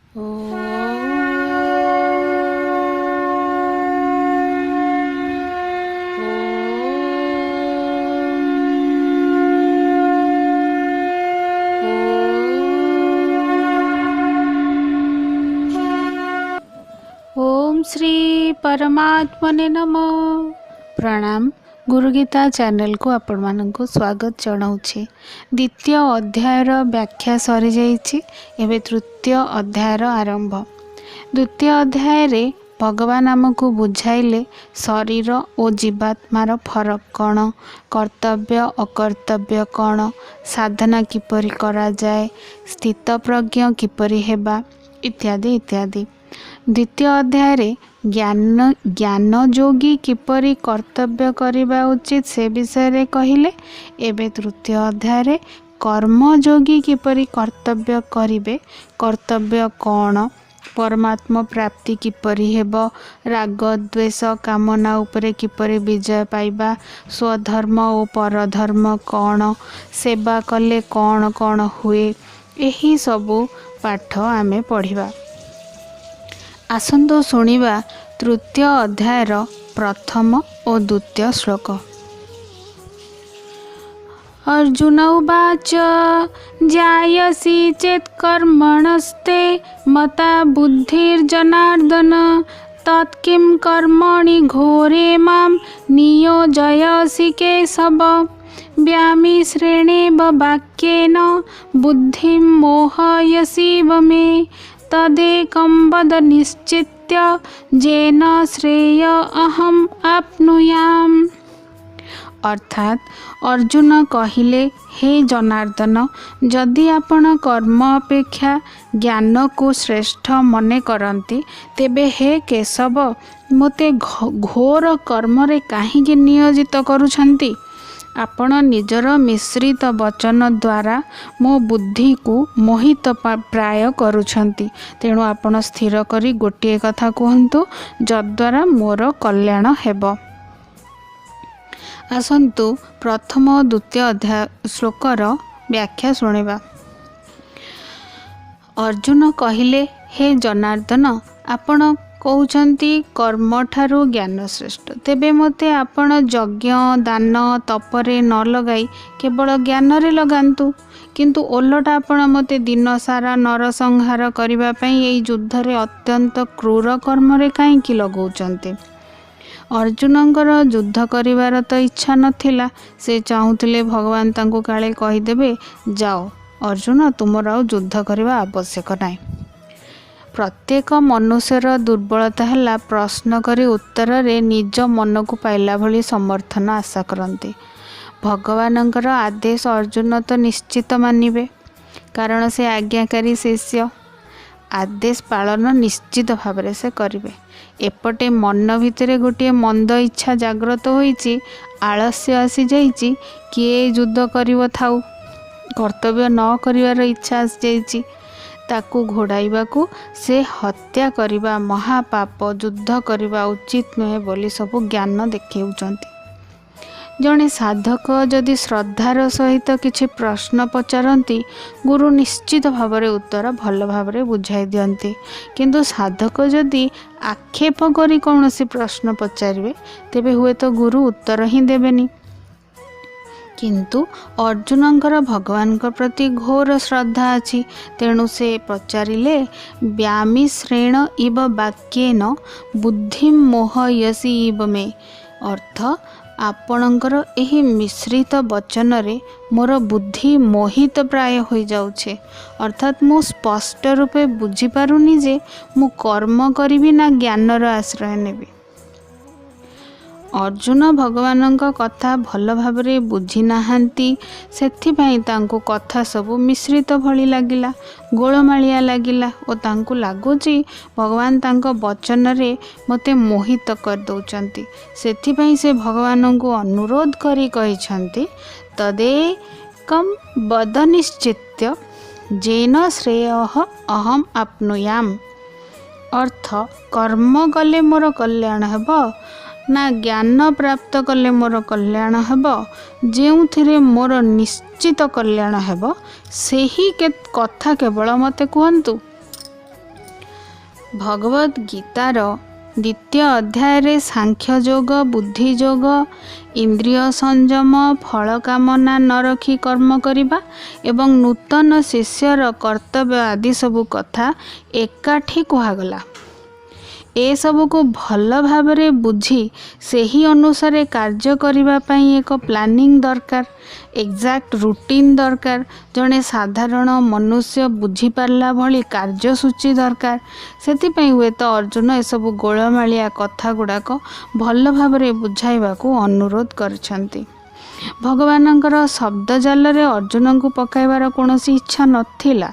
ओम श्री परमात्मने नमः। प्रणाम। गुरुगीता चैनल को आपण मानक स्वागत जनाऊँगी। द्वितीय अध्यायर व्याख्या सरी जाइछि। एबे तृतीय अध्यायर आरंभ। द्वितीय अध्याय रे भगवान आमको बुझाइले शरीर और जीवात्मार फरक कौन, कर्तव्य अकर्तव्य कौन, साधना किपरि करा जाए, स्थित प्रज्ञ किपरि हेबा इत्यादि इत्यादि। द्वितीय अध्याय रे ज्ञान योगी किपरि कर्तव्य करिबा उचित से विषय रे कहिले। एबे तृतीय अध्याय रे कर्म योगी किपरि कर्तव्य करिबे, कर्तव्य कौन, परमात्मा प्राप्ति किपरि हेबो, राग द्वेष कामना उपरे किपरि विजय पाइबा, स्वधर्म और परधर्म कौन, सेवा कले कौन कौन हुए, यही सबू पाठ आमे पढ़िबा। आसंतो शुणिबा तृतीय अध्यायर प्रथम और द्वितीय श्लोक। अर्जुन उवाच जायसी चेत् कर्मणस्ते मता बुद्धिर्जनार्दन तत्किं कर्मणि घोरे मां नियोजयसि केशव। व्यामिश्रेणेव वाक्येन बुद्धिं मोहयसीव मे तदेकं वद निश्चित्य जेन श्रेय अहम आप्नुयाम। अर्थात अर्जुन कहिले, हे जनार्दन, जदि आपण कर्म अपेक्षा ज्ञान को श्रेष्ठ मने करती तेबे हे केशव मोते घोर कर्म रे काहीकि नियोजित करूछंती। आपण निजर मिश्रित वचन द्वारा मो बुद्धि को मोहित प्राय करुछंती। तेणु आपण स्थिर करी गोटे कथा कहंतु जद्वारा मोर कल्याण हेबो। आसंतु प्रथम और द्वितीय अध्याय श्लोकर व्याख्या शुणिबा। अर्जुन कहिले, हे जनार्दन, आपण कहउछंती कर्म ठारू ज्ञान श्रेष्ठ, तेबे मते आपण यज्ञ दान तपरे न लगाई केवल ज्ञान रे लगांतु। किंतु ओलटा आपण मते दिन सारा नरसंहार करिबा पई एई युद्ध रे अत्यंत क्रूर कर्म रे काईकि लगाउछंती। अर्जुनंकर युद्ध करिवार तो इच्छा नथिला। से चाहूतिले भगवान तांको काले कहिदेबे, जाओ अर्जुन, तुमर आउ युद्ध करिवा आवश्यक नाही। प्रत्येक मनुष्यर दुर्बलता है प्रश्न करी उत्तर रे निज मन को पाइला भली समर्थन आशा करते। भगवानंकर आदेश अर्जुन तो निश्चित मानिबे, कारण से आज्ञाकारी शिष्य। आदेश पालन निश्चित भाव से करिवे। एपटे मन भितर गोटे मंद इच्छा जाग्रत होईची, आलस्य आसी जाइची, किए युद्ध करिवो थाउ, कर्तव्य न करिवार इच्छा आसी जाइची, ताकू घोड़ाइबाकू से हत्या करिबा महापाप, युद्ध करिबा उचित नुहे बोली सबू ज्ञान देखौचंती। जड़े साधक जदि श्रद्धार सहित किछि प्रश्न पचारती, गुरु निश्चित भाव में उत्तर भल भाव में बुझाई दियंती। किंतु साधक जदि आक्षेप करी कौनसी प्रश्न पचारे तेबे हुए तो गुरु उत्तर ही देबेनी। किंतु अर्जुनंकर भगवान प्रति घोर श्रद्धा अच्छी, तेणु से पचारिले, व्यामिश्रेण इव वाक्येन बुद्धि मोहयसी इव मे। अर्थ, आपणकर एही मिश्रित वचन रे मोर बुद्धि मोहित प्राय हो जाउछे। अर्थात मु स्पष्ट रूपे बुझी पारुनी जे मु कर्म करिवि ना ज्ञानर आश्रय नेबी। अर्जुन भगवान कथा भल भाव बुझी नाहांती, सेथिभाई तांको कथा सबू मिश्रित भली लागिला, गोलमालिया लागिला और तांको लागुची भगवान तांको वचन रे मते मोहित कर दउचंती। सेथिभाई से भगवान को अनुरोध करी कहिछंती, तदेकं वद निश्चित्य जेन श्रेयः अहम आप्नुयाम। अर्थ, कर्म कले मोर कल्याण हेबो ना ज्ञान प्राप्त कले मोर कल्याण हेबो, जेउथिरे मोर निश्चित कल्याण हेबो, सेही कथा केवल मते कहंतु। भगवद गीतार द्वितीय अध्याय सांख्य योग, बुद्धि योग, इंद्रिय संयम, फल कामना न रखी कर्म करने एवं नूतन शिष्यर कर्तव्य आदि सबू कथा एकाठी कहगला। ए सबू को भल भावरे बुझी सही अनुसार कार्य करिबा पई एक प्लानिंग दरकार, एग्जैक्ट रूटीन दरकार, जड़े साधारण मनुष्य बुझी पारला भली कार्यसूची दरकार। सेतिपई हुए तो अर्जुन एसबू गोलमालिया कथा गुड़ाक भल भावरे बुझाइबा को अनुरोध करछंती। भगवानंकर शब्द जालरे अर्जुन को पकाइबार कौनसी इच्छा नथिला।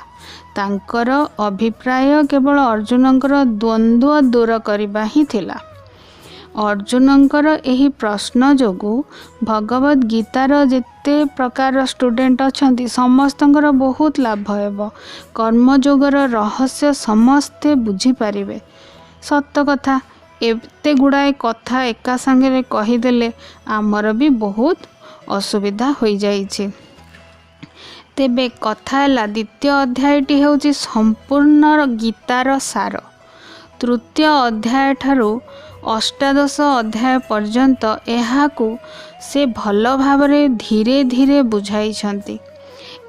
तांकर अभिप्राय केवल अर्जुनंकर द्वंद्व दूर करबा ही थिला। अर्जुनंकर एही प्रश्न जोगु भगवद गीतार जेते प्रकार स्टूडेंट अछंती समस्तंकर बहुत लाभ हेबो। कर्मयोगर रहस्य समस्ते बुझी पारिबे। सत्य कथा, एते गुड़ाए कथा एका संगे कहीदेले आमर भी बहुत असुविधा हो जाइछि। तेबे कथा है द्वितीय अध्यायटी होची संपूर्ण गीतार सार। तृतीय अध्याय ठारू अष्टादश अध्याय पर्यंत एहाकू से भल भावरे धीरे धीरे बुझाइछंती।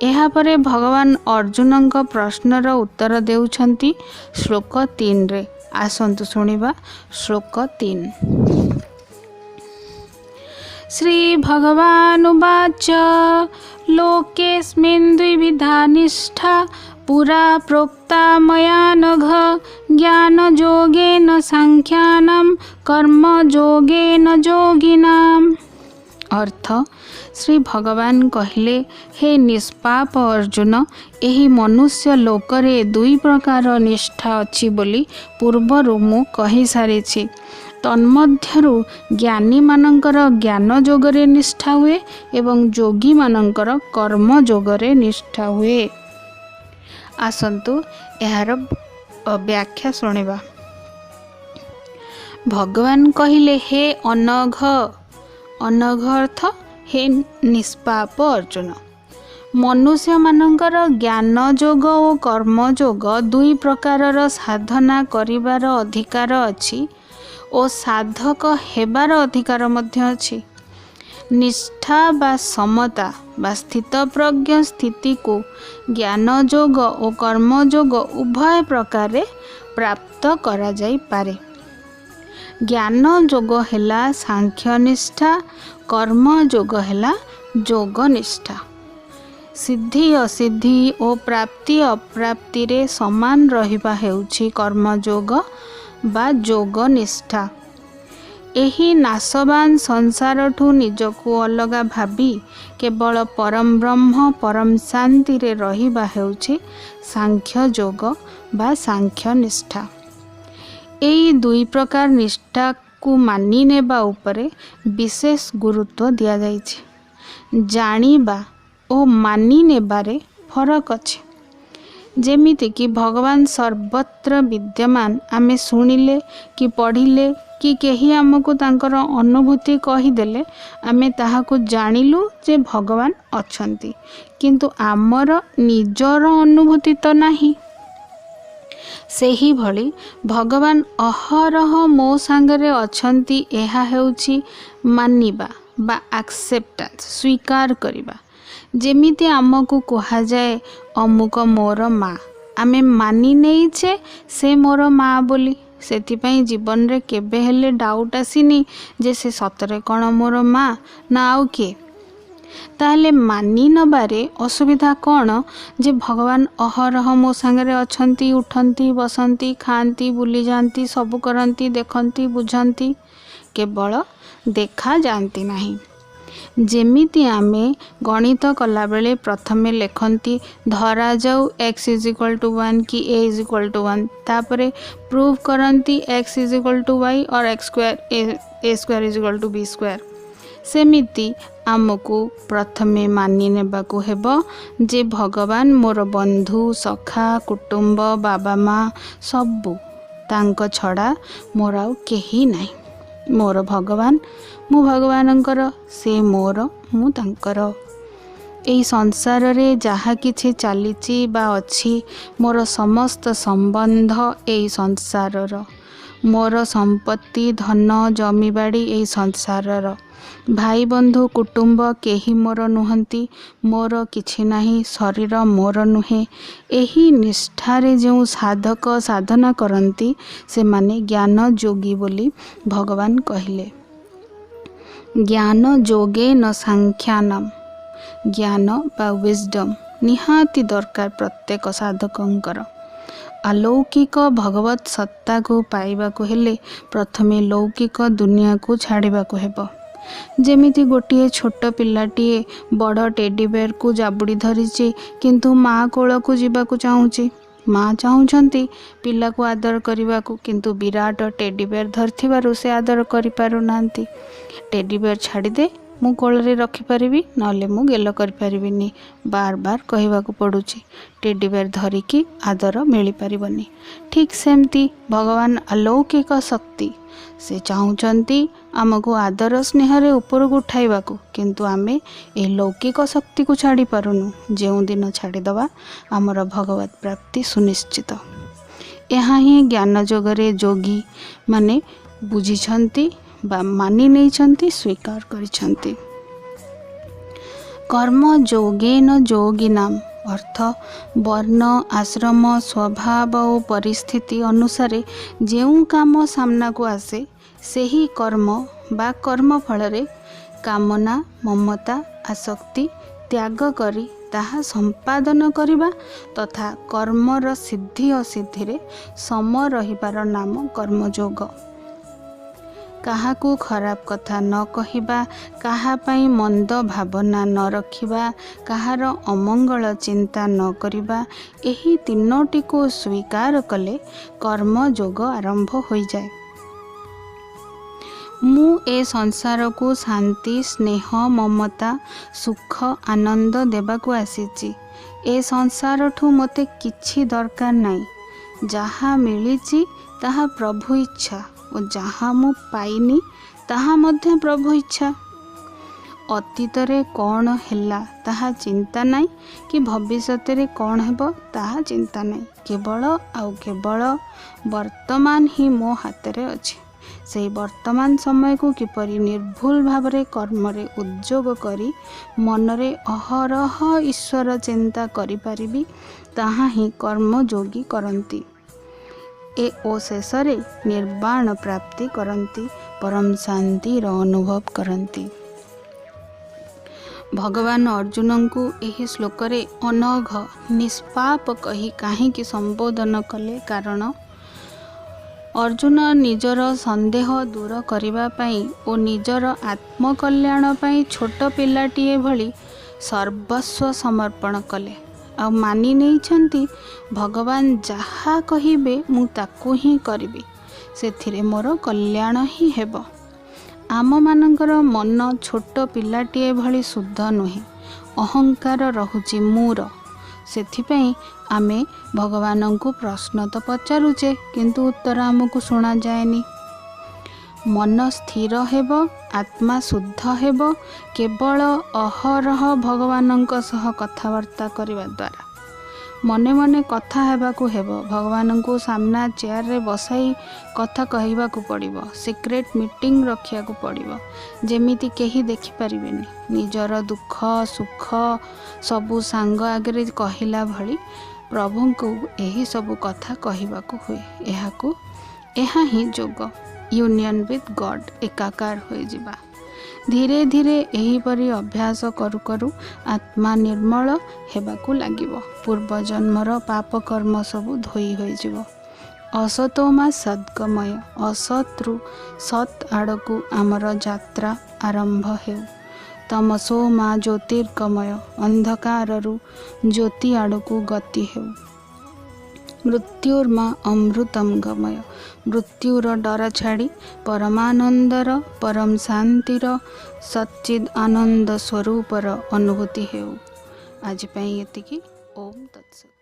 एहा परे भगवान अर्जुनंक प्रश्नर उत्तर देउछंती श्लोक 3 रे। आसंतु सुनिबा श्लोक 3। श्री भगवानुवाच लोकेस्मिन् द्विविधा निष्ठा पुरा प्रोक्ता मया नघ ज्ञानयोगेन सांख्यानां कर्मयोगेन योगिनाम्। अर्थ, श्री भगवान कहले, हे निष्पाप अर्जुन, एही मनुष्य लोकरे दुई प्रकार निष्ठा अछि बोली पूर्वरु मु कहि सारिछि। तन्मध्यरु ज्ञानी मानंकर ज्ञान जोगरे निष्ठा हुए एवं योगी मानंकर कर्म जोगरे निष्ठा हुए। आसंतु एहार व्याख्या सुनिबा। भगवान कहिले, हे अनघ, अनघ अर्थ हे निष्पाप अर्जुन, मनुष्य मानंकर ज्ञान जोग और कर्म जोग दुई प्रकारर साधना करिबार अधिकार अछि और साधक हेबार अधिकार मध्य अछि। निष्ठा बा समता बा स्थित प्रज्ञ स्थिति को ज्ञान जोग और कर्म जोग उभय प्रकारे प्राप्त करा जाई पारे। ज्ञान जोग हेला सांख्य निष्ठा, कर्म जोग हेला जोग निष्ठा। सिद्धि असिद्धि और प्राप्ति अप्राप्ति रे समान रहिबा हेउछि कर्म जोग बा जोग निष्ठा। एही नाशवान संसार ठू निजको अलगा भाबी केवल परम ब्रह्म परम शांति रे रहिबा हेउछि सांख्य जोग बा सांख्य निष्ठा। एई दुई प्रकार निष्ठा को मानि नेबा उपरे विशेष गुरुत्व दिया जाइछि। जानिबा ओ मानि नेबारे फरक अछि। जेमिति कि भगवान सर्वत्र विद्यमान आमे शुणिले कि पढ़िले कि केही आमको तांकर अनुभूति कहीदेले आमे ताहाको जानिलु जे भगवान अछंती, किंतु आमर निजर अनुभूति तो नाही। सेही भली भगवान अहरह मो सांगरे अछंती एहा हेउछि मानिबा बा एक्सेप्टेंस, स्वीकार करिबा। जेमिति आमको कहा जाए अमुक मोर माँ, आमे मानि नेइछे से मोर माँ बोली। सेतिपई जीवन रे केबे हेले डाउट आसीनी जे से सतरे कौन मोर माँ ना आउ के। ताहले मानि नबारे असुविधा कौन जे भगवान अहरह मो सांगरे अछंती, उठंती, बसंती, खांती, बुली जाती, सबु करंती, देखंती, बुझंती, केवल देखा जानती नहीं। जेमिति आमे गणित कला बेले प्रथमे लेखंती धरा जाऊ x = 1 कि a = 1, तापरे प्रूव करंती x = y और a² = b²। सेमिति आमको प्रथमे मानि नेबाकू हेबो जे भगवान मोर बंधु सखा कुटुंब बाबा माँ सबू तांको छड़ा मोर आउ केही नाही। मोर भगवान मु भगवानंकर, से मोर मु तांकर। एई संसार रे जहा किछि चलीछि बा अछि मोर समस्त संबंध एई संसारर, मोर संपत्ति धन जमीबाड़ी एई संसारर, भाई बंधु कुटुंब केही मोर नुहंती, मोर किछि नाही, शरीर मोर नुहे। एही निष्ठारे जो साधक साधना करती से माने ज्ञान योगी बोली भगवान कहले। ज्ञान जोगे न सांख्यानम, ज्ञान बा विजडम निहाती दरकार प्रत्येक साधकंकर। अलौकिक भगवत सत्ता को पाइबा को हेले प्रथमे लौकिक दुनिया को छाड़िबा को हेबो। जेमिति गोटे छोट पिलाटीए बड़ टेडीबेयर को जाबुड़ी धरिचे किंतु माँ कोल को जीवाकू चाहूची। माँ चाहूँचंती पिला को आदर करने को, किंतु विराट टेडीबेयर धरथिबारु से आदर करि पारु नांती। टेडीबेयर छाड़ी दे मु कोଳରେ रखिपारि नले मु गेल करिपारिबिनी बार बार कहवाकू पड़ुची। टेडीबेयर धरिकी आदर मिल पारिबनी। ठीक सेमती भगवान अलौकिक शक्ति से चाहूँचंती आमको आदर स्नेह ऊपर को उठाइबाकू, किंतु आमे ए लौकिक शक्ति को छाड़ी पारुनु। जो दिन छाड़ीदवा आमर भगवत प्राप्ति सुनिश्चित। यहाँ ही ज्ञान जोगरे जोगी माने बुझिछंती बा मानि नैछंती, स्वीकार करिछंती। कर्म जोगेन जोगिनाम अर्थ वर्ण आश्रम स्वभाव और परिस्थिति अनुसार जो काम सामना को आसे सेही कर्म बा कर्म फल कामना ममता आसक्ति त्याग करी ताहा संपादन करिबा तथा कर्मर सिद्धि असिद्धि रे सम रहिबार नाम कर्मयोग। काहाकू खराब कथा न कहिबा, काहापाई मंद भावना न रखिबा, काहार अमंगल चिंता न करिबा, एही तीनोटी को स्वीकार कले कर्मयोग आरंभ हो जाए। मु ए संसार को शांति स्नेह ममता सुख आनंद देवाकू आसीची। ए संसार ठू मते किछि दरकार नाही। जहा मिलिची ताहा प्रभु इच्छा और जहाँ मु पाइनी ताहा मध्य प्रभु इच्छा। अतीत रे कौन हैला ताहा चिंता नहीं कि भविष्य रे कौन हेबो ताहा चिंता नहीं। केवल आउ केवल वर्तमान ही मो हाथ रे अछि। से वर्तमान समय को किपरि निर्भुल भाव रे कर्म रे उद्योग करी मनरे अहरह ईश्वर चिंता करि परिबी ताहा ही कर्म जोगी करंती। ए ओ शेषरे निर्वाण प्राप्ति करंती, परम शांति रो अनुभव करंती। भगवान अर्जुन को एही श्लोक रे अनघ निष्पाप कही काहीकि संबोधन कले, कारण अर्जुन निजर संदेह दूर करिबा पई ओ निजर आत्मकल्याण पई छोट पिलाटीए भली सर्वस्व समर्पण कले। आ मानि नैछंती भगवान जहा कहिबे मु ताकू ही करिबी, सेथिरे मोर कल्याण ही हेबो। आम मानकर मन छोट पिलाटीए भली शुद्ध नुहे, अहंकार रहुची मूर। सेथिपई आमे भगवान को प्रश्न तो पचारुचे किंतु उत्तर आमको सुना जाएनी। मन स्थिर हेबो, आत्मा शुद्ध हेबो केवल अहरह भगवानंक सह कथबार्ता करने द्वारा। मने मने कथा हेबाकू हेबो, भगवान को सामना चेयर रे बसाई कथा कहिबाकू पड़िबो, सिक्रेट मीटिंग रखियाकू पड़िबो, जेमिति केही देखि परिबेनी। निजर दुख सुख सबू सांग आगे कहिला भली प्रभु को यही सबू कथा कहिबाकू हुए। एहा ही जोग यूनियन विथ गॉड, एकाकार हो जिबा। धीरे धीरे यही परी अभ्यास करू करू आत्मा निर्मल हेबाकू लागिबो। पूर्व जन्मर पाप कर्म सबू धोई हो जिवो। असतोमा सद्गमय, असत्रु सत आड़कू आमर यात्रा आरंभ हेउ। तमसो मा ज्योतिर्गमय, अंधकारु ज्योति आड़कू गति हेउ। मृत्युर्मा अमृतम गमय, मृत्युर डर छाड़ी परमानंदर परम शांतिर सच्चिद आनंद स्वरूपर अनुभूति हेउ। आज पई एतिकी। ओम तत्सत।